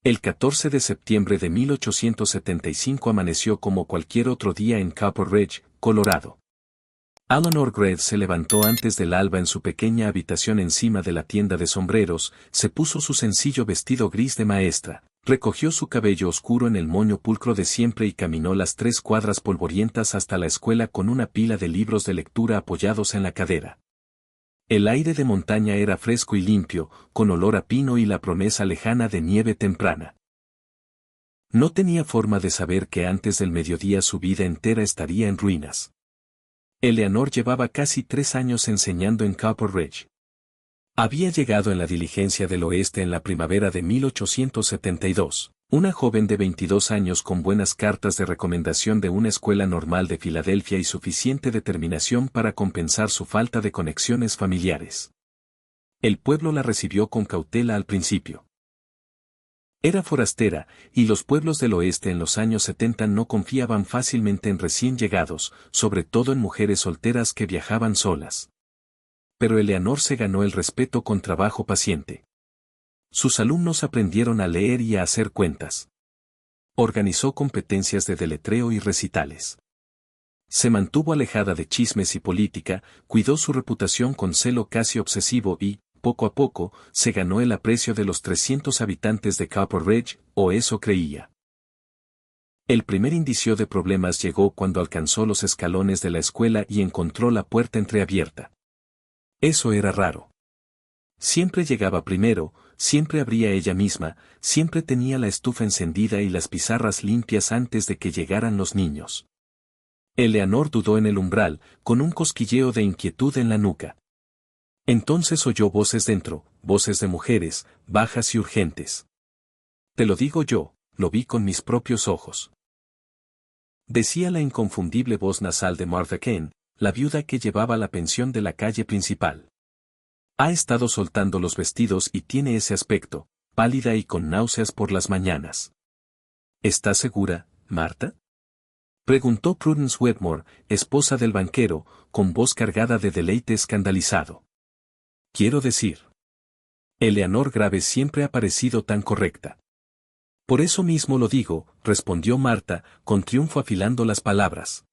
El 14 de septiembre de 1875 amaneció como cualquier otro día en Copper Ridge, Colorado. Eleanor Greene se levantó antes del alba en su pequeña habitación encima de la tienda de sombreros, se puso su sencillo vestido gris de maestra, recogió su cabello oscuro en el moño pulcro de siempre y caminó las 3 cuadras polvorientas hasta la escuela con una pila de libros de lectura apoyados en la cadera. El aire de montaña era fresco y limpio, con olor a pino y la promesa lejana de nieve temprana. No tenía forma de saber que antes del mediodía su vida entera estaría en ruinas. Eleanor llevaba casi 3 años enseñando en Copper Ridge. Había llegado en la diligencia del oeste en la primavera de 1872, una joven de 22 años con buenas cartas de recomendación de una escuela normal de Filadelfia y suficiente determinación para compensar su falta de conexiones familiares. El pueblo la recibió con cautela al principio. Era forastera, y los pueblos del oeste en los años 70 no confiaban fácilmente en recién llegados, sobre todo en mujeres solteras que viajaban solas. Pero Eleanor se ganó el respeto con trabajo paciente. Sus alumnos aprendieron a leer y a hacer cuentas. Organizó competencias de deletreo y recitales. Se mantuvo alejada de chismes y política, cuidó su reputación con celo casi obsesivo y, poco a poco, se ganó el aprecio de los 300 habitantes de Copper Ridge, o eso creía. El primer indicio de problemas llegó cuando alcanzó los escalones de la escuela y encontró la puerta entreabierta. Eso era raro. Siempre llegaba primero, siempre abría ella misma, siempre tenía la estufa encendida y las pizarras limpias antes de que llegaran los niños. Eleanor dudó en el umbral, con un cosquilleo de inquietud en la nuca. Entonces oyó voces dentro, voces de mujeres, bajas y urgentes. Te lo digo yo, lo vi con mis propios ojos. Decía la inconfundible voz nasal de Martha Kane, la viuda que llevaba la pensión de la calle principal. Ha estado soltando los vestidos y tiene ese aspecto, pálida y con náuseas por las mañanas. ¿Estás segura, Marta? Preguntó Prudence Wetmore, esposa del banquero, con voz cargada de deleite escandalizado. Quiero decir. Eleanor Graves siempre ha parecido tan correcta. Por eso mismo lo digo, respondió Marta, con triunfo afilando las palabras.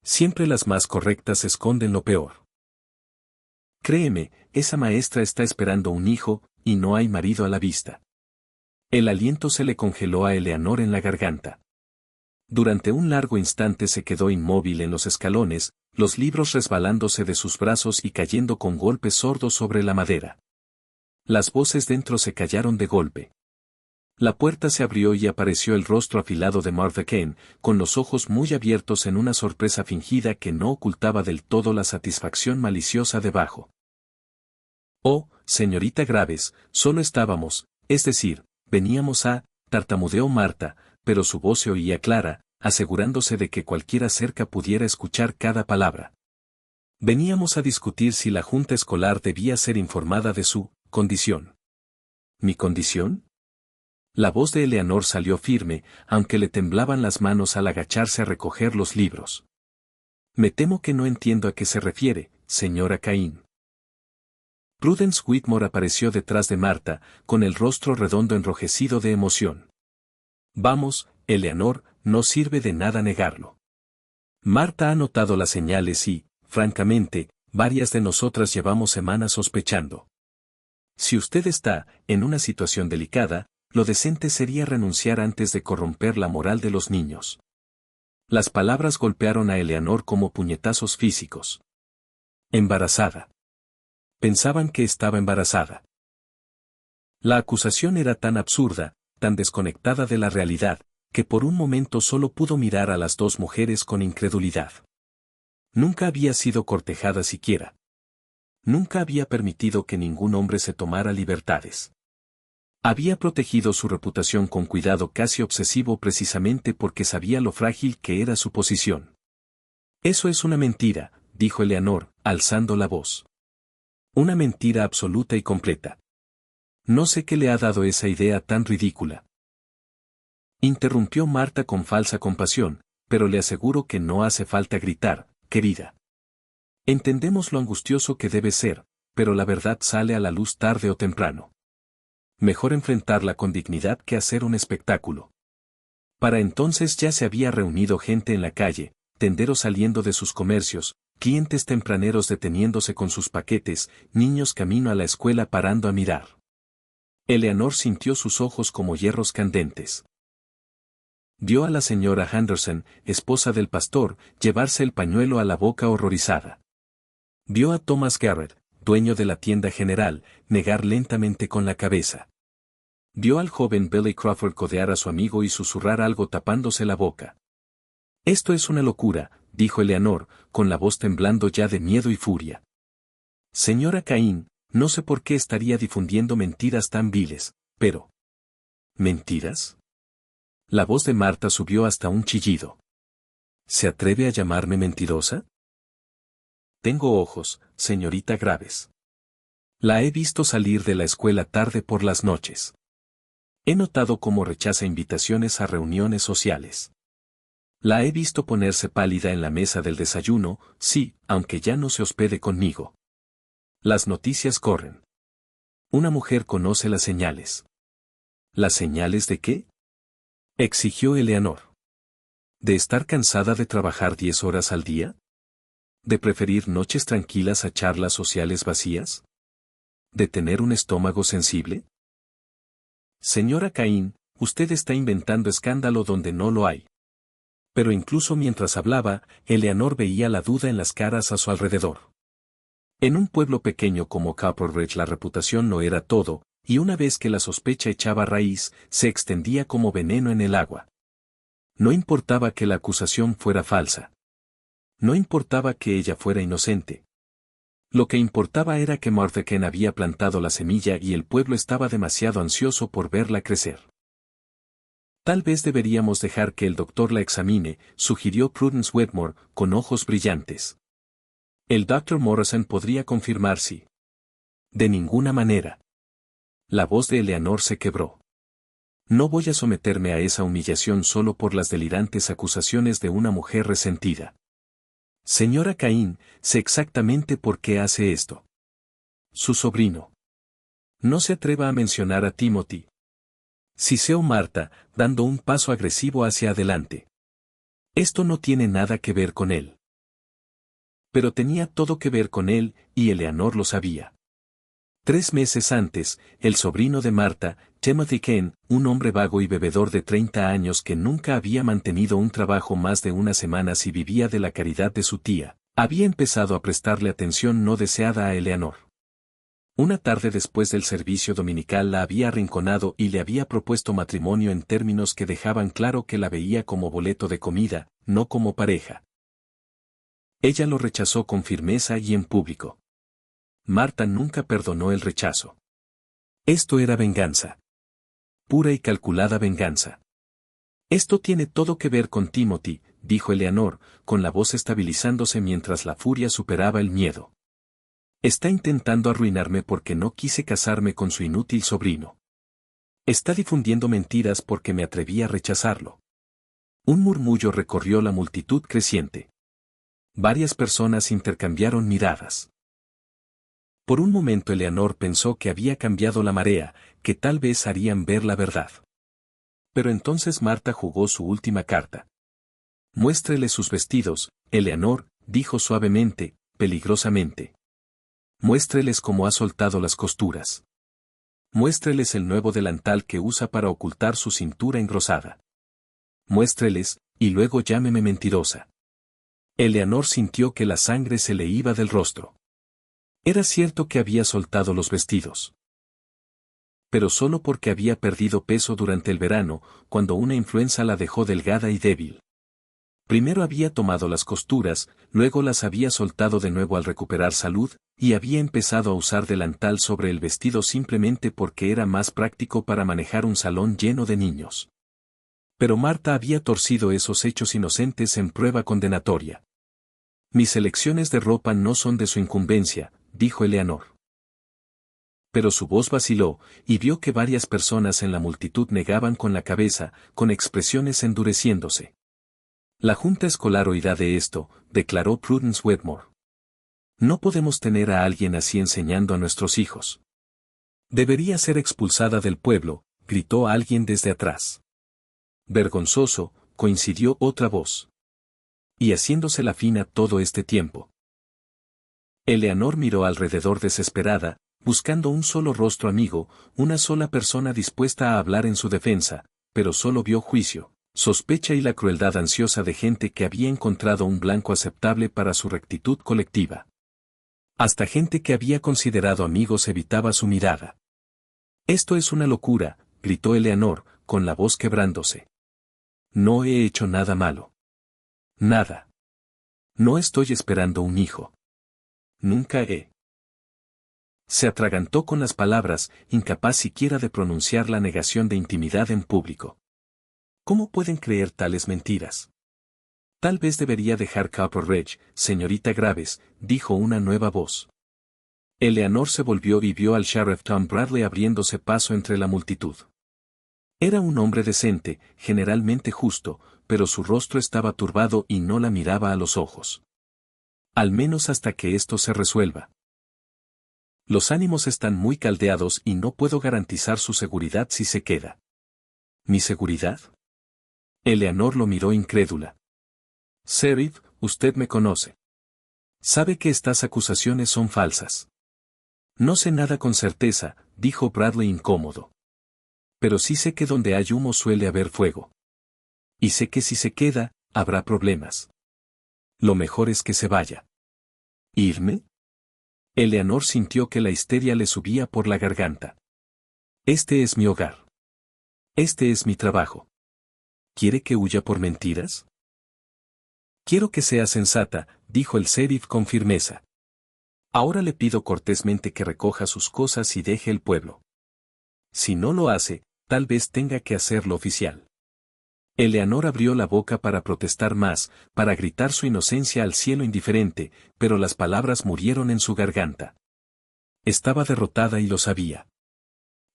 Siempre las más correctas esconden lo peor. Créeme, esa maestra está esperando un hijo, y no hay marido a la vista. El aliento se le congeló a Eleanor en la garganta. Durante un largo instante se quedó inmóvil en los escalones, los libros resbalándose de sus brazos y cayendo con golpes sordos sobre la madera. Las voces dentro se callaron de golpe. La puerta se abrió y apareció el rostro afilado de Martha Kane, con los ojos muy abiertos en una sorpresa fingida que no ocultaba del todo la satisfacción maliciosa debajo. Oh, señorita Graves, solo estábamos, es decir, veníamos a, tartamudeó Marta, pero su voz se oía clara, asegurándose de que cualquiera cerca pudiera escuchar cada palabra. Veníamos a discutir si la junta escolar debía ser informada de su condición. ¿Mi condición? La voz de Eleanor salió firme, aunque le temblaban las manos al agacharse a recoger los libros. Me temo que no entiendo a qué se refiere, señora Kane. Prudence Whitmore apareció detrás de Marta, con el rostro redondo enrojecido de emoción. Vamos, Eleanor, no sirve de nada negarlo. Marta ha notado las señales y, francamente, varias de nosotras llevamos semanas sospechando. Si usted está, en una situación delicada, lo decente sería renunciar antes de corromper la moral de los niños. Las palabras golpearon a Eleanor como puñetazos físicos. Embarazada. Pensaban que estaba embarazada. La acusación era tan absurda, tan desconectada de la realidad, que por un momento solo pudo mirar a las 2 mujeres con incredulidad. Nunca había sido cortejada siquiera. Nunca había permitido que ningún hombre se tomara libertades. Había protegido su reputación con cuidado casi obsesivo precisamente porque sabía lo frágil que era su posición. Eso es una mentira, dijo Eleanor, alzando la voz. Una mentira absoluta y completa. No sé qué le ha dado esa idea tan ridícula. Interrumpió Marta con falsa compasión, pero le aseguro que no hace falta gritar, querida. Entendemos lo angustioso que debe ser, pero la verdad sale a la luz tarde o temprano. Mejor enfrentarla con dignidad que hacer un espectáculo. Para entonces ya se había reunido gente en la calle, tenderos saliendo de sus comercios, clientes tempraneros deteniéndose con sus paquetes, niños camino a la escuela parando a mirar. Eleanor sintió sus ojos como hierros candentes. Vio a la señora Henderson, esposa del pastor, llevarse el pañuelo a la boca horrorizada. Vio a Thomas Garrett, dueño de la tienda general, negar lentamente con la cabeza. Vio al joven Billy Crawford codear a su amigo y susurrar algo tapándose la boca. Esto es una locura, dijo Eleanor, con la voz temblando ya de miedo y furia. Señora Cain, no sé por qué estaría difundiendo mentiras tan viles, pero... ¿Mentiras? La voz de Marta subió hasta un chillido. ¿Se atreve a llamarme mentirosa? Tengo ojos, señorita Graves. La he visto salir de la escuela tarde por las noches. He notado cómo rechaza invitaciones a reuniones sociales. La he visto ponerse pálida en la mesa del desayuno, sí, aunque ya no se hospede conmigo. Las noticias corren. Una mujer conoce las señales. ¿Las señales de qué? Exigió Eleanor. ¿De estar cansada de trabajar 10 horas al día? ¿De preferir noches tranquilas a charlas sociales vacías? ¿De tener un estómago sensible? Señora Cain, usted está inventando escándalo donde no lo hay. Pero incluso mientras hablaba, Eleanor veía la duda en las caras a su alrededor. En un pueblo pequeño como Copper Ridge la reputación no era todo, y una vez que la sospecha echaba raíz, se extendía como veneno en el agua. No importaba que la acusación fuera falsa. No importaba que ella fuera inocente. Lo que importaba era que Martha Kent había plantado la semilla y el pueblo estaba demasiado ansioso por verla crecer. Tal vez deberíamos dejar que el doctor la examine, sugirió Prudence Wetmore, con ojos brillantes. El Dr. Morrison podría confirmar si. De ninguna manera. La voz de Eleanor se quebró. No voy a someterme a esa humillación solo por las delirantes acusaciones de una mujer resentida. Señora Cain, sé exactamente por qué hace esto. Su sobrino. No se atreva a mencionar a Timothy. Siseó Marta, dando un paso agresivo hacia adelante. Esto no tiene nada que ver con él. Pero tenía todo que ver con él, y Eleanor lo sabía. 3 meses antes, el sobrino de Marta, Timothy Kent, un hombre vago y bebedor de 30 años que nunca había mantenido un trabajo más de unas semanas y vivía de la caridad de su tía, había empezado a prestarle atención no deseada a Eleanor. Una tarde después del servicio dominical la había arrinconado y le había propuesto matrimonio en términos que dejaban claro que la veía como boleto de comida, no como pareja. Ella lo rechazó con firmeza y en público. Marta nunca perdonó el rechazo. Esto era venganza. Pura y calculada venganza. Esto tiene todo que ver con Timothy, dijo Eleanor, con la voz estabilizándose mientras la furia superaba el miedo. Está intentando arruinarme porque no quise casarme con su inútil sobrino. Está difundiendo mentiras porque me atreví a rechazarlo. Un murmullo recorrió la multitud creciente. Varias personas intercambiaron miradas. Por un momento Eleanor pensó que había cambiado la marea, que tal vez harían ver la verdad. Pero entonces Marta jugó su última carta. Muéstrele sus vestidos, Eleanor, dijo suavemente, peligrosamente. Muéstreles cómo ha soltado las costuras. Muéstreles el nuevo delantal que usa para ocultar su cintura engrosada. Muéstreles, y luego llámeme mentirosa. Eleanor sintió que la sangre se le iba del rostro. Era cierto que había soltado los vestidos. Pero solo porque había perdido peso durante el verano, cuando una influenza la dejó delgada y débil. Primero había tomado las costuras, luego las había soltado de nuevo al recuperar salud, y había empezado a usar delantal sobre el vestido simplemente porque era más práctico para manejar un salón lleno de niños. Pero Marta había torcido esos hechos inocentes en prueba condenatoria. Mis elecciones de ropa no son de su incumbencia, dijo Eleanor. Pero su voz vaciló, y vio que varias personas en la multitud negaban con la cabeza, con expresiones endureciéndose. La junta escolar oirá de esto, declaró Prudence Wetmore. No podemos tener a alguien así enseñando a nuestros hijos. Debería ser expulsada del pueblo, gritó alguien desde atrás. Vergonzoso, coincidió otra voz. Y haciéndose la fina todo este tiempo. Eleanor miró alrededor desesperada, buscando un solo rostro amigo, una sola persona dispuesta a hablar en su defensa, pero solo vio juicio, sospecha y la crueldad ansiosa de gente que había encontrado un blanco aceptable para su rectitud colectiva. Hasta gente que había considerado amigos evitaba su mirada. «Esto es una locura», gritó Eleanor, con la voz quebrándose. «No he hecho nada malo. Nada. No estoy esperando un hijo. Nunca he». Se atragantó con las palabras, incapaz siquiera de pronunciar la negación de intimidad en público. ¿Cómo pueden creer tales mentiras? Tal vez debería dejar Copper Ridge, señorita Graves, dijo una nueva voz. Eleanor se volvió y vio al sheriff Tom Bradley abriéndose paso entre la multitud. Era un hombre decente, generalmente justo, pero su rostro estaba turbado y no la miraba a los ojos. Al menos hasta que esto se resuelva. Los ánimos están muy caldeados y no puedo garantizar su seguridad si se queda. ¿Mi seguridad? Eleanor lo miró incrédula. Sheriff, usted me conoce. Sabe que estas acusaciones son falsas. No sé nada con certeza, dijo Bradley incómodo. Pero sí sé que donde hay humo suele haber fuego. Y sé que si se queda, habrá problemas. Lo mejor es que se vaya. ¿Irme? Eleanor sintió que la histeria le subía por la garganta. Este es mi hogar. Este es mi trabajo. ¿Quiere que huya por mentiras? Quiero que sea sensata, dijo el sheriff con firmeza. Ahora le pido cortésmente que recoja sus cosas y deje el pueblo. Si no lo hace, tal vez tenga que hacerlo oficial. Eleanor abrió la boca para protestar más, para gritar su inocencia al cielo indiferente, pero las palabras murieron en su garganta. Estaba derrotada y lo sabía.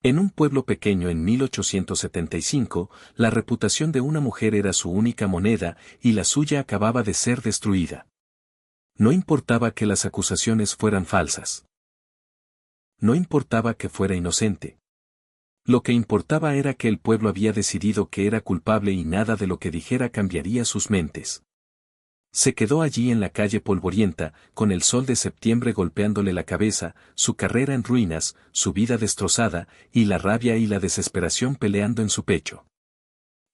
En un pueblo pequeño en 1875, la reputación de una mujer era su única moneda y la suya acababa de ser destruida. No importaba que las acusaciones fueran falsas. No importaba que fuera inocente. Lo que importaba era que el pueblo había decidido que era culpable y nada de lo que dijera cambiaría sus mentes. Se quedó allí en la calle polvorienta, con el sol de septiembre golpeándole la cabeza, su carrera en ruinas, su vida destrozada, y la rabia y la desesperación peleando en su pecho.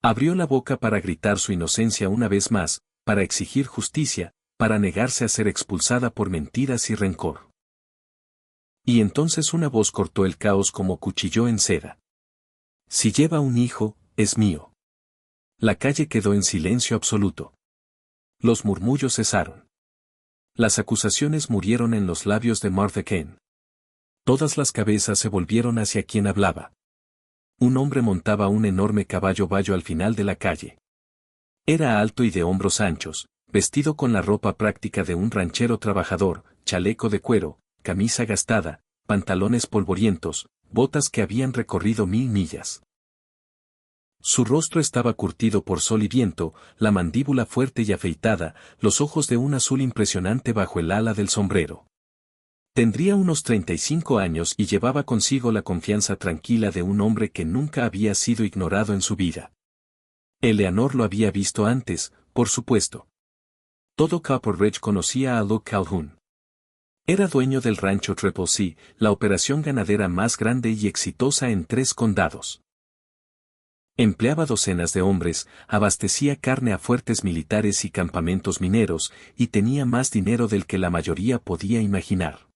Abrió la boca para gritar su inocencia una vez más, para exigir justicia, para negarse a ser expulsada por mentiras y rencor. Y entonces una voz cortó el caos como cuchillo en seda. Si lleva un hijo, es mío. La calle quedó en silencio absoluto. Los murmullos cesaron. Las acusaciones murieron en los labios de Martha Kane. Todas las cabezas se volvieron hacia quien hablaba. Un hombre montaba un enorme caballo bayo al final de la calle. Era alto y de hombros anchos, vestido con la ropa práctica de un ranchero trabajador, chaleco de cuero, camisa gastada, pantalones polvorientos, botas que habían recorrido 1000 millas. Su rostro estaba curtido por sol y viento, la mandíbula fuerte y afeitada, los ojos de un azul impresionante bajo el ala del sombrero. Tendría unos 35 años y llevaba consigo la confianza tranquila de un hombre que nunca había sido ignorado en su vida. Eleanor lo había visto antes, por supuesto. Todo Copper Ridge conocía a Luke Calhoun. Era dueño del rancho Triple C, la operación ganadera más grande y exitosa en 3 condados. Empleaba docenas de hombres, abastecía carne a fuertes militares y campamentos mineros, y tenía más dinero del que la mayoría podía imaginar.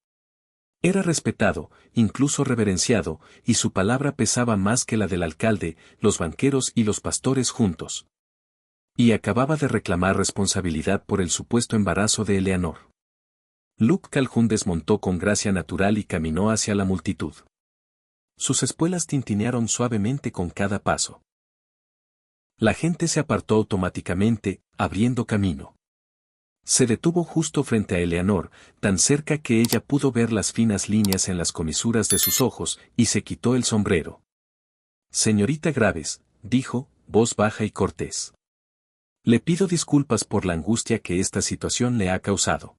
Era respetado, incluso reverenciado, y su palabra pesaba más que la del alcalde, los banqueros y los pastores juntos. Y acababa de reclamar responsabilidad por el supuesto embarazo de Eleanor. Luke Calhoun desmontó con gracia natural y caminó hacia la multitud. Sus espuelas tintinearon suavemente con cada paso. La gente se apartó automáticamente, abriendo camino. Se detuvo justo frente a Eleanor, tan cerca que ella pudo ver las finas líneas en las comisuras de sus ojos, y se quitó el sombrero. Señorita Graves, dijo, voz baja y cortés. Le pido disculpas por la angustia que esta situación le ha causado.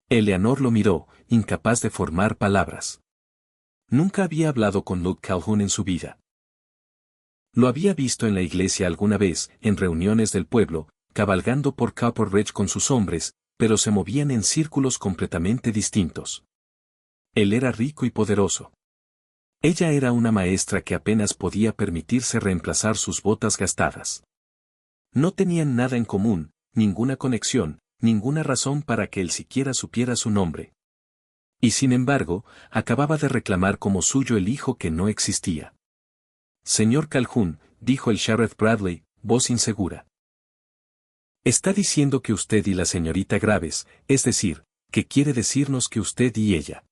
Eleanor lo miró, incapaz de formar palabras. Nunca había hablado con Luke Calhoun en su vida. Lo había visto en la iglesia alguna vez, en reuniones del pueblo, cabalgando por Copper Ridge con sus hombres, pero se movían en círculos completamente distintos. Él era rico y poderoso. Ella era una maestra que apenas podía permitirse reemplazar sus botas gastadas. No tenían nada en común, ninguna conexión, ninguna razón para que él siquiera supiera su nombre. Y sin embargo, acababa de reclamar como suyo el hijo que no existía. Señor Calhoun, dijo el sheriff Bradley, voz insegura. Está diciendo que usted y la señorita Graves, es decir, que quiere decirnos que usted y ella.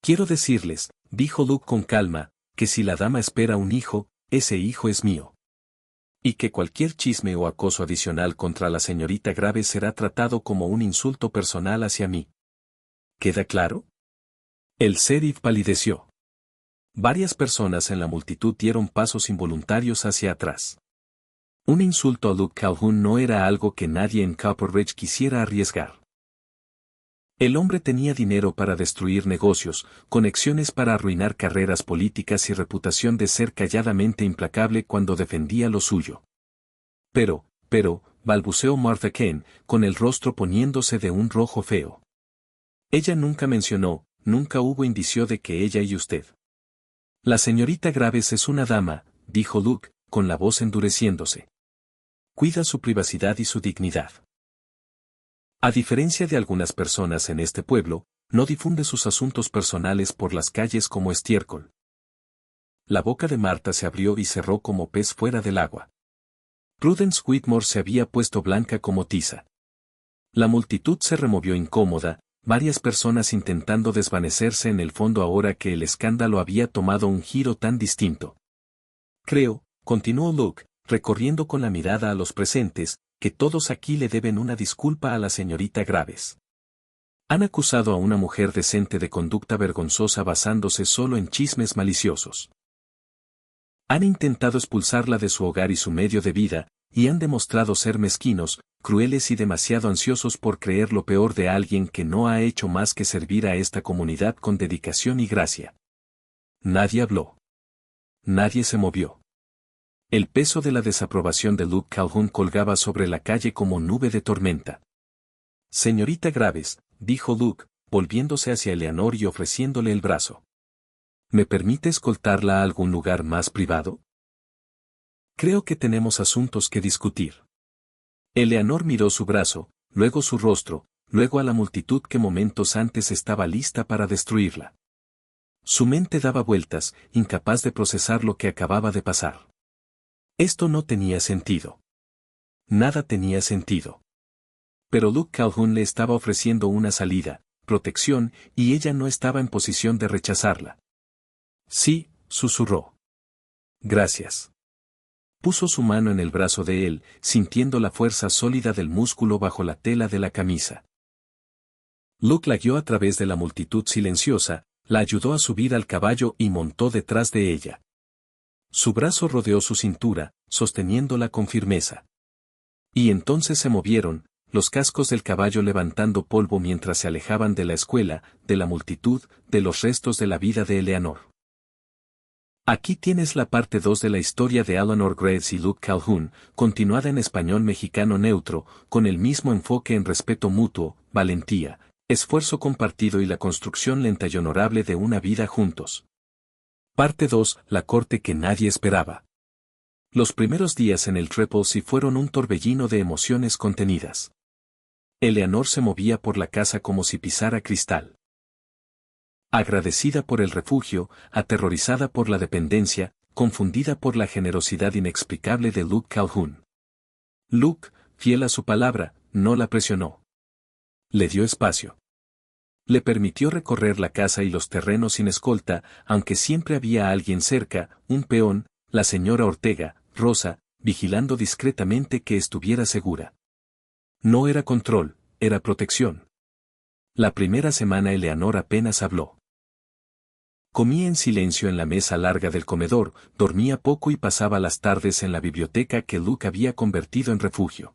Quiero decirles, dijo Luke con calma, que si la dama espera un hijo, ese hijo es mío. Y que cualquier chisme o acoso adicional contra la señorita Graves será tratado como un insulto personal hacia mí. ¿Queda claro? El sheriff palideció. Varias personas en la multitud dieron pasos involuntarios hacia atrás. Un insulto a Luke Calhoun no era algo que nadie en Copper Ridge quisiera arriesgar. El hombre tenía dinero para destruir negocios, conexiones para arruinar carreras políticas y reputación de ser calladamente implacable cuando defendía lo suyo. Pero, balbuceó Martha Kane, con el rostro poniéndose de un rojo feo. Ella nunca mencionó, nunca hubo indicio de que ella y usted. La señorita Graves es una dama, dijo Luke, con la voz endureciéndose. Cuida su privacidad y su dignidad. A diferencia de algunas personas en este pueblo, no difunde sus asuntos personales por las calles como estiércol. La boca de Marta se abrió y cerró como pez fuera del agua. Prudence Whitmore se había puesto blanca como tiza. La multitud se removió incómoda, varias personas intentando desvanecerse en el fondo ahora que el escándalo había tomado un giro tan distinto. Creo, continuó Luke, recorriendo con la mirada a los presentes, que todos aquí le deben una disculpa a la señorita Graves. Han acusado a una mujer decente de conducta vergonzosa basándose solo en chismes maliciosos. Han intentado expulsarla de su hogar y su medio de vida, y han demostrado ser mezquinos, crueles y demasiado ansiosos por creer lo peor de alguien que no ha hecho más que servir a esta comunidad con dedicación y gracia. Nadie habló. Nadie se movió. El peso de la desaprobación de Luke Calhoun colgaba sobre la calle como nube de tormenta. Señorita Graves, dijo Luke, volviéndose hacia Eleanor y ofreciéndole el brazo. ¿Me permite escoltarla a algún lugar más privado? Creo que tenemos asuntos que discutir. Eleanor miró su brazo, luego su rostro, luego a la multitud que momentos antes estaba lista para destruirla. Su mente daba vueltas, incapaz de procesar lo que acababa de pasar. Esto no tenía sentido. Nada tenía sentido. Pero Luke Calhoun le estaba ofreciendo una salida, protección, y ella no estaba en posición de rechazarla. Sí, susurró. Gracias. Puso su mano en el brazo de él, sintiendo la fuerza sólida del músculo bajo la tela de la camisa. Luke la guió a través de la multitud silenciosa, la ayudó a subir al caballo y montó detrás de ella. Su brazo rodeó su cintura, sosteniéndola con firmeza. Y entonces se movieron, los cascos del caballo levantando polvo mientras se alejaban de la escuela, de la multitud, de los restos de la vida de Eleanor. Aquí tienes la parte 2 de la historia de Eleanor Graves y Luke Calhoun, continuada en español mexicano neutro, con el mismo enfoque en respeto mutuo, valentía, esfuerzo compartido y la construcción lenta y honorable de una vida juntos. Parte 2, la corte que nadie esperaba. Los primeros días en el Triple C fueron un torbellino de emociones contenidas. Eleanor se movía por la casa como si pisara cristal. Agradecida por el refugio, aterrorizada por la dependencia, confundida por la generosidad inexplicable de Luke Calhoun. Luke, fiel a su palabra, no la presionó. Le dio espacio. Le permitió recorrer la casa y los terrenos sin escolta, aunque siempre había alguien cerca, un peón, la señora Ortega, Rosa, vigilando discretamente que estuviera segura. No era control, era protección. La primera semana Eleanor apenas habló. Comía en silencio en la mesa larga del comedor, dormía poco y pasaba las tardes en la biblioteca que Luke había convertido en refugio.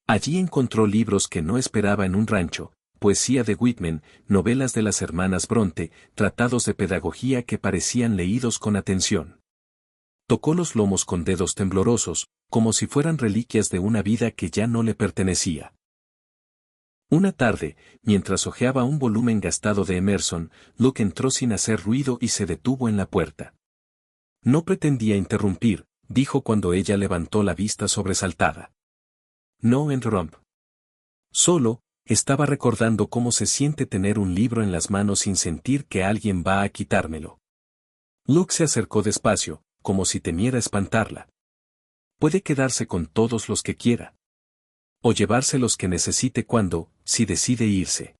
Allí encontró libros que no esperaba en un rancho, poesía de Whitman, novelas de las hermanas Bronte, tratados de pedagogía que parecían leídos con atención. Tocó los lomos con dedos temblorosos, como si fueran reliquias de una vida que ya no le pertenecía. Una tarde, mientras hojeaba un volumen gastado de Emerson, Luke entró sin hacer ruido y se detuvo en la puerta. No pretendía interrumpir, dijo cuando ella levantó la vista sobresaltada. No interrump. Solo, estaba recordando cómo se siente tener un libro en las manos sin sentir que alguien va a quitármelo. Luke se acercó despacio, como si temiera espantarla. Puede quedarse con todos los que quiera. O llevarse los que necesite cuando, si decide irse.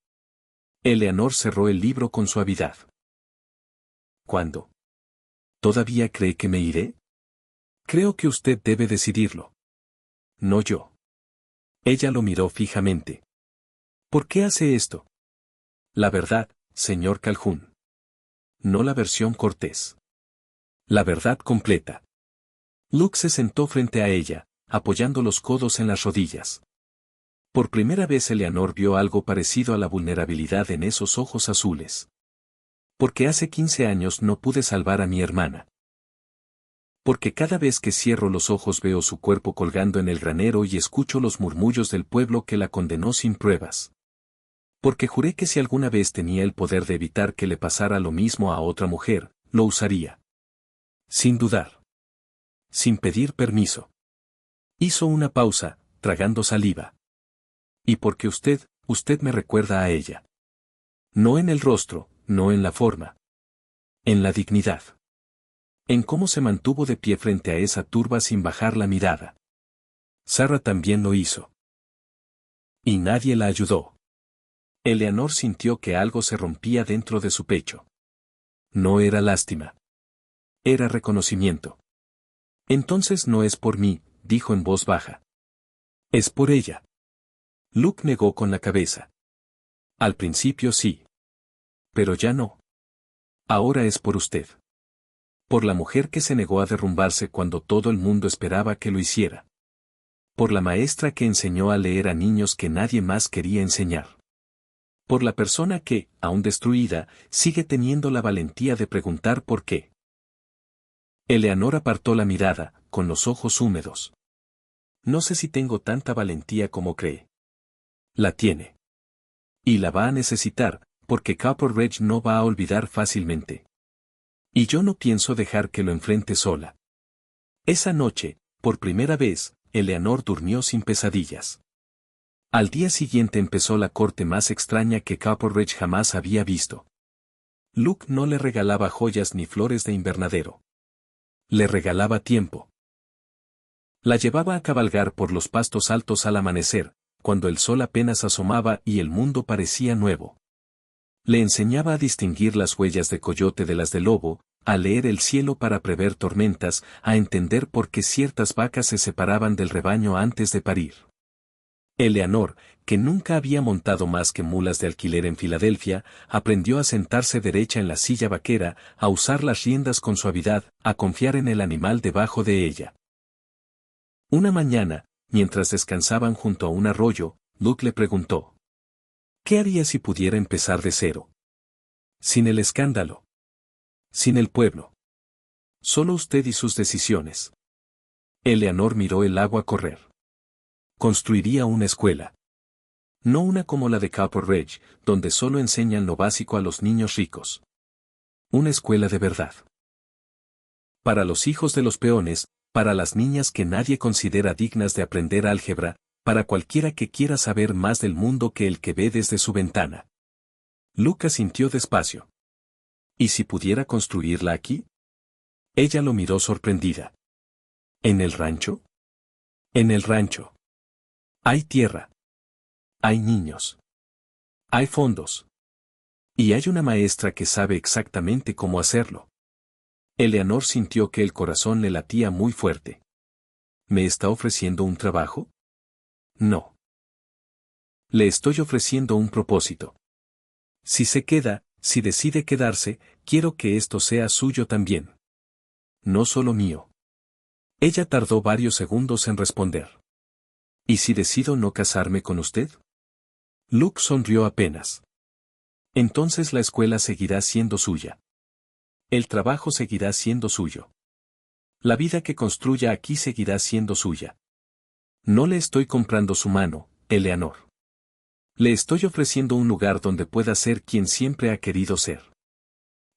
Eleanor cerró el libro con suavidad. ¿Cuándo? ¿Todavía cree que me iré? Creo que usted debe decidirlo. No yo. Ella lo miró fijamente. ¿Por qué hace esto? La verdad, señor Calhoun. No la versión cortés. La verdad completa. Luke se sentó frente a ella, apoyando los codos en las rodillas. Por primera vez Eleanor vio algo parecido a la vulnerabilidad en esos ojos azules. Porque hace 15 años no pude salvar a mi hermana. Porque cada vez que cierro los ojos veo su cuerpo colgando en el granero y escucho los murmullos del pueblo que la condenó sin pruebas. Porque juré que si alguna vez tenía el poder de evitar que le pasara lo mismo a otra mujer, lo usaría. Sin dudar. Sin pedir permiso. Hizo una pausa, tragando saliva. Y porque usted me recuerda a ella. No en el rostro, no en la forma. En la dignidad. En cómo se mantuvo de pie frente a esa turba sin bajar la mirada. Sarah también lo hizo. Y nadie la ayudó. Eleanor sintió que algo se rompía dentro de su pecho. No era lástima. Era reconocimiento. Entonces no es por mí, dijo en voz baja. Es por ella. Luke negó con la cabeza. Al principio sí. Pero ya no. Ahora es por usted. Por la mujer que se negó a derrumbarse cuando todo el mundo esperaba que lo hiciera. Por la maestra que enseñó a leer a niños que nadie más quería enseñar. Por la persona que, aún destruida, sigue teniendo la valentía de preguntar por qué. Eleanor apartó la mirada, con los ojos húmedos. No sé si tengo tanta valentía como cree. La tiene. Y la va a necesitar, porque Copperridge no va a olvidar fácilmente. Y yo no pienso dejar que lo enfrente sola. Esa noche, por primera vez, Eleanor durmió sin pesadillas. Al día siguiente empezó la corte más extraña que Copperridge jamás había visto. Luke no le regalaba joyas ni flores de invernadero. Le regalaba tiempo. La llevaba a cabalgar por los pastos altos al amanecer, cuando el sol apenas asomaba y el mundo parecía nuevo. Le enseñaba a distinguir las huellas de coyote de las de lobo, a leer el cielo para prever tormentas, a entender por qué ciertas vacas se separaban del rebaño antes de parir. Eleanor, que nunca había montado más que mulas de alquiler en Filadelfia, aprendió a sentarse derecha en la silla vaquera, a usar las riendas con suavidad, a confiar en el animal debajo de ella. Una mañana, mientras descansaban junto a un arroyo, Luke le preguntó: ¿qué haría si pudiera empezar de cero? Sin el escándalo. Sin el pueblo. Solo usted y sus decisiones. Eleanor miró el agua correr. Construiría una escuela. No una como la de Copperridge, donde solo enseñan lo básico a los niños ricos. Una escuela de verdad. Para los hijos de los peones, para las niñas que nadie considera dignas de aprender álgebra, para cualquiera que quiera saber más del mundo que el que ve desde su ventana. Luke asintió despacio. ¿Y si pudiera construirla aquí? Ella lo miró sorprendida. ¿En el rancho? En el rancho. Hay tierra. Hay niños. Hay fondos. Y hay una maestra que sabe exactamente cómo hacerlo. Eleanor sintió que el corazón le latía muy fuerte. ¿Me está ofreciendo un trabajo? No. Le estoy ofreciendo un propósito. Si se queda, si decide quedarse, quiero que esto sea suyo también. No solo mío. Ella tardó varios segundos en responder. ¿Y si decido no casarme con usted? Luke sonrió apenas. Entonces la escuela seguirá siendo suya. El trabajo seguirá siendo suyo. La vida que construya aquí seguirá siendo suya. No le estoy comprando su mano, Eleanor. Le estoy ofreciendo un lugar donde pueda ser quien siempre ha querido ser.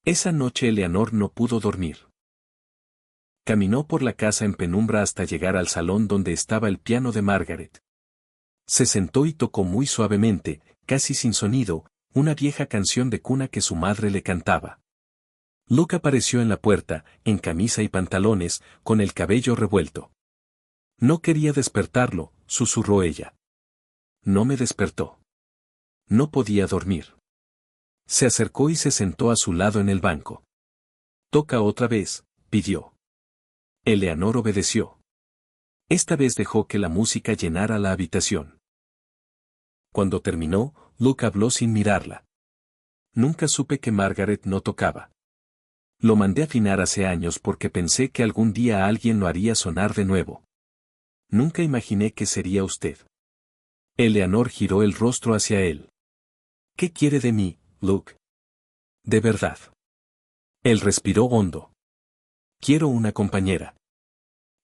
Esa noche Eleanor no pudo dormir. Caminó por la casa en penumbra hasta llegar al salón donde estaba el piano de Margaret. Se sentó y tocó muy suavemente, casi sin sonido, una vieja canción de cuna que su madre le cantaba. Luke apareció en la puerta, en camisa y pantalones, con el cabello revuelto. No quería despertarlo, susurró ella. No me despertó. No podía dormir. Se acercó y se sentó a su lado en el banco. Toca otra vez, pidió. Eleanor obedeció. Esta vez dejó que la música llenara la habitación. Cuando terminó, Luke habló sin mirarla. Nunca supe que Margaret no tocaba. Lo mandé afinar hace años porque pensé que algún día alguien lo haría sonar de nuevo. Nunca imaginé que sería usted. Eleanor giró el rostro hacia él. ¿Qué quiere de mí, Luke? De verdad. Él respiró hondo. Quiero una compañera.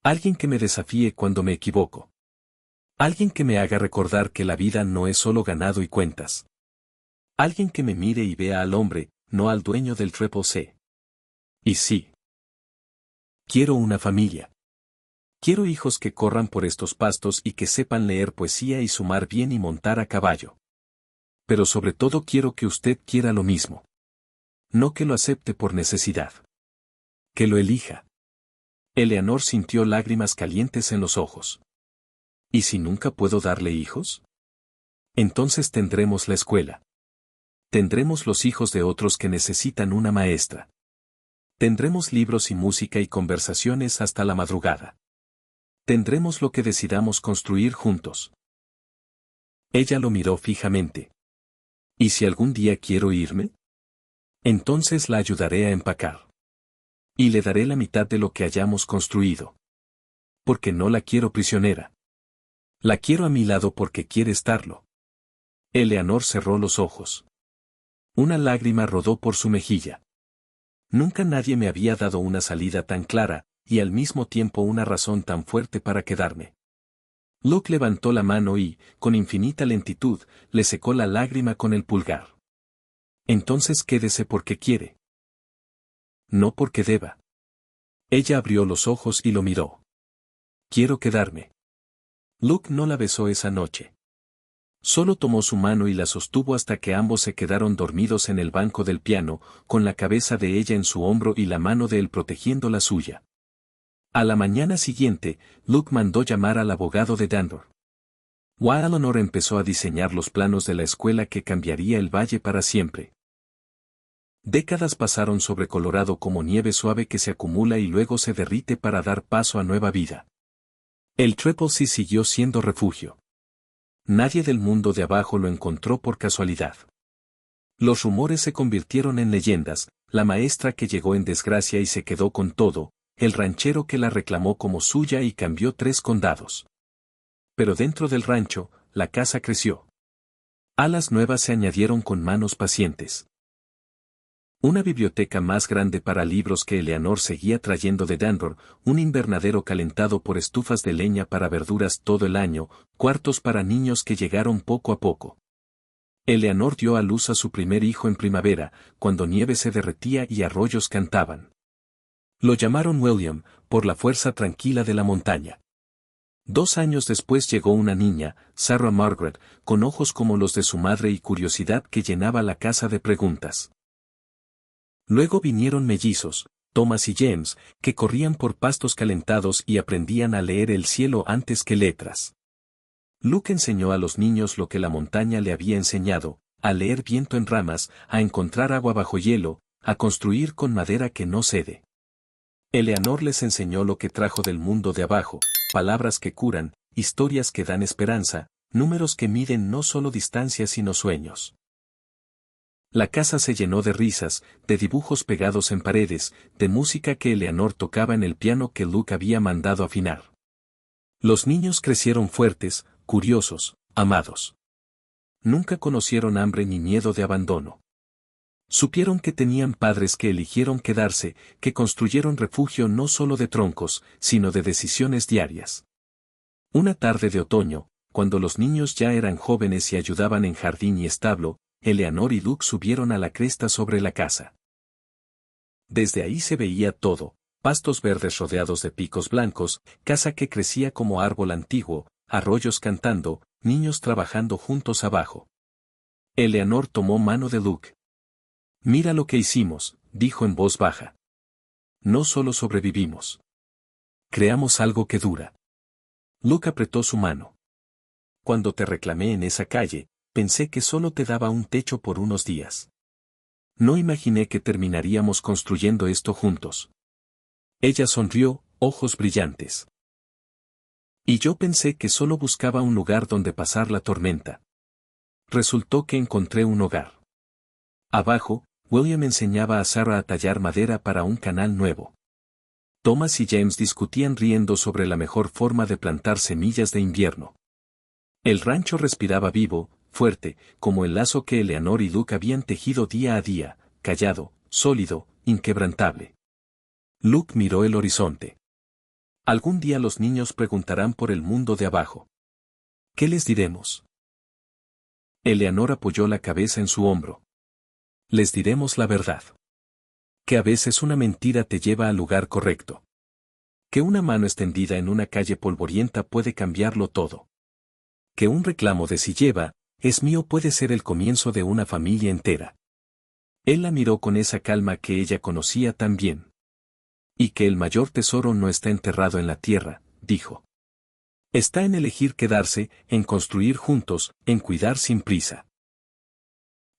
Alguien que me desafíe cuando me equivoco. Alguien que me haga recordar que la vida no es solo ganado y cuentas. Alguien que me mire y vea al hombre, no al dueño del Triple C. Y sí. Quiero una familia. Quiero hijos que corran por estos pastos y que sepan leer poesía y sumar bien y montar a caballo. Pero sobre todo quiero que usted quiera lo mismo. No que lo acepte por necesidad. Que lo elija. Eleanor sintió lágrimas calientes en los ojos. ¿Y si nunca puedo darle hijos? Entonces tendremos la escuela. Tendremos los hijos de otros que necesitan una maestra. Tendremos libros y música y conversaciones hasta la madrugada. Tendremos lo que decidamos construir juntos. Ella lo miró fijamente. ¿Y si algún día quiero irme? Entonces la ayudaré a empacar. Y le daré la mitad de lo que hayamos construido. Porque no la quiero prisionera. La quiero a mi lado porque quiere estarlo. Eleanor cerró los ojos. Una lágrima rodó por su mejilla. Nunca nadie me había dado una salida tan clara, y al mismo tiempo una razón tan fuerte para quedarme. Luke levantó la mano y, con infinita lentitud, le secó la lágrima con el pulgar. Entonces quédese porque quiere. No porque deba. Ella abrió los ojos y lo miró. Quiero quedarme. Luke no la besó esa noche. Solo tomó su mano y la sostuvo hasta que ambos se quedaron dormidos en el banco del piano, con la cabeza de ella en su hombro y la mano de él protegiendo la suya. A la mañana siguiente, Luke mandó llamar al abogado de Dandor. Eleanor empezó a diseñar los planos de la escuela que cambiaría el valle para siempre. Décadas pasaron sobre Colorado como nieve suave que se acumula y luego se derrite para dar paso a nueva vida. El Triple C siguió siendo refugio. Nadie del mundo de abajo lo encontró por casualidad. Los rumores se convirtieron en leyendas, la maestra que llegó en desgracia y se quedó con todo, el ranchero que la reclamó como suya y cambió 3 condados. Pero dentro del rancho, la casa creció. Alas nuevas se añadieron con manos pacientes. Una biblioteca más grande para libros que Eleanor seguía trayendo de Dandor, un invernadero calentado por estufas de leña para verduras todo el año, cuartos para niños que llegaron poco a poco. Eleanor dio a luz a su primer hijo en primavera, cuando nieve se derretía y arroyos cantaban. Lo llamaron William, por la fuerza tranquila de la montaña. 2 años después llegó una niña, Sarah Margaret, con ojos como los de su madre y curiosidad que llenaba la casa de preguntas. Luego vinieron mellizos, Thomas y James, que corrían por pastos calentados y aprendían a leer el cielo antes que letras. Luke enseñó a los niños lo que la montaña le había enseñado, a leer viento en ramas, a encontrar agua bajo hielo, a construir con madera que no cede. Eleanor les enseñó lo que trajo del mundo de abajo, palabras que curan, historias que dan esperanza, números que miden no solo distancias sino sueños. La casa se llenó de risas, de dibujos pegados en paredes, de música que Eleanor tocaba en el piano que Luke había mandado afinar. Los niños crecieron fuertes, curiosos, amados. Nunca conocieron hambre ni miedo de abandono. Supieron que tenían padres que eligieron quedarse, que construyeron refugio no solo de troncos, sino de decisiones diarias. Una tarde de otoño, cuando los niños ya eran jóvenes y ayudaban en jardín y establo, Eleanor y Luke subieron a la cresta sobre la casa. Desde ahí se veía todo, pastos verdes rodeados de picos blancos, casa que crecía como árbol antiguo, arroyos cantando, niños trabajando juntos abajo. Eleanor tomó mano de Luke. «Mira lo que hicimos», dijo en voz baja. «No solo sobrevivimos. Creamos algo que dura». Luke apretó su mano. «Cuando te reclamé en esa calle, pensé que solo te daba un techo por unos días. No imaginé que terminaríamos construyendo esto juntos». Ella sonrió, ojos brillantes. «Y yo pensé que solo buscaba un lugar donde pasar la tormenta. Resultó que encontré un hogar». Abajo, William enseñaba a Sarah a tallar madera para un canal nuevo. Thomas y James discutían riendo sobre la mejor forma de plantar semillas de invierno. El rancho respiraba vivo, fuerte, como el lazo que Eleanor y Luke habían tejido día a día, callado, sólido, inquebrantable. Luke miró el horizonte. Algún día los niños preguntarán por el mundo de abajo. ¿Qué les diremos? Eleanor apoyó la cabeza en su hombro. Les diremos la verdad. Que a veces una mentira te lleva al lugar correcto. Que una mano extendida en una calle polvorienta puede cambiarlo todo. Que un reclamo de si lleva, es mío puede ser el comienzo de una familia entera. Él la miró con esa calma que ella conocía tan bien. Y que el mayor tesoro no está enterrado en la tierra, dijo. Está en elegir quedarse, en construir juntos, en cuidar sin prisa.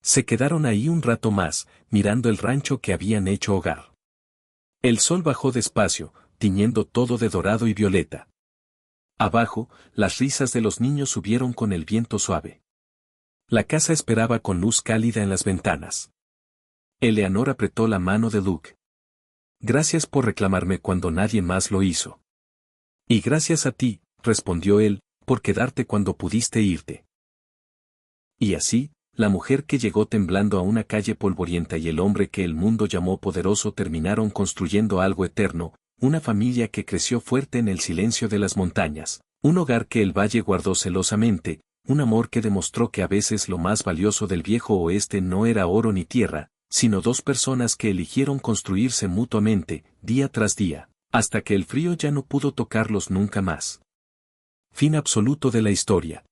Se quedaron ahí un rato más, mirando el rancho que habían hecho hogar. El sol bajó despacio, tiñendo todo de dorado y violeta. Abajo, las risas de los niños subieron con el viento suave. La casa esperaba con luz cálida en las ventanas. Eleanor apretó la mano de Luke. Gracias por reclamarme cuando nadie más lo hizo. Y gracias a ti, respondió él, por quedarte cuando pudiste irte. Y así, la mujer que llegó temblando a una calle polvorienta y el hombre que el mundo llamó poderoso terminaron construyendo algo eterno, una familia que creció fuerte en el silencio de las montañas, un hogar que el valle guardó celosamente, un amor que demostró que a veces lo más valioso del viejo oeste no era oro ni tierra, sino dos personas que eligieron construirse mutuamente, día tras día, hasta que el frío ya no pudo tocarlos nunca más. Fin absoluto de la historia.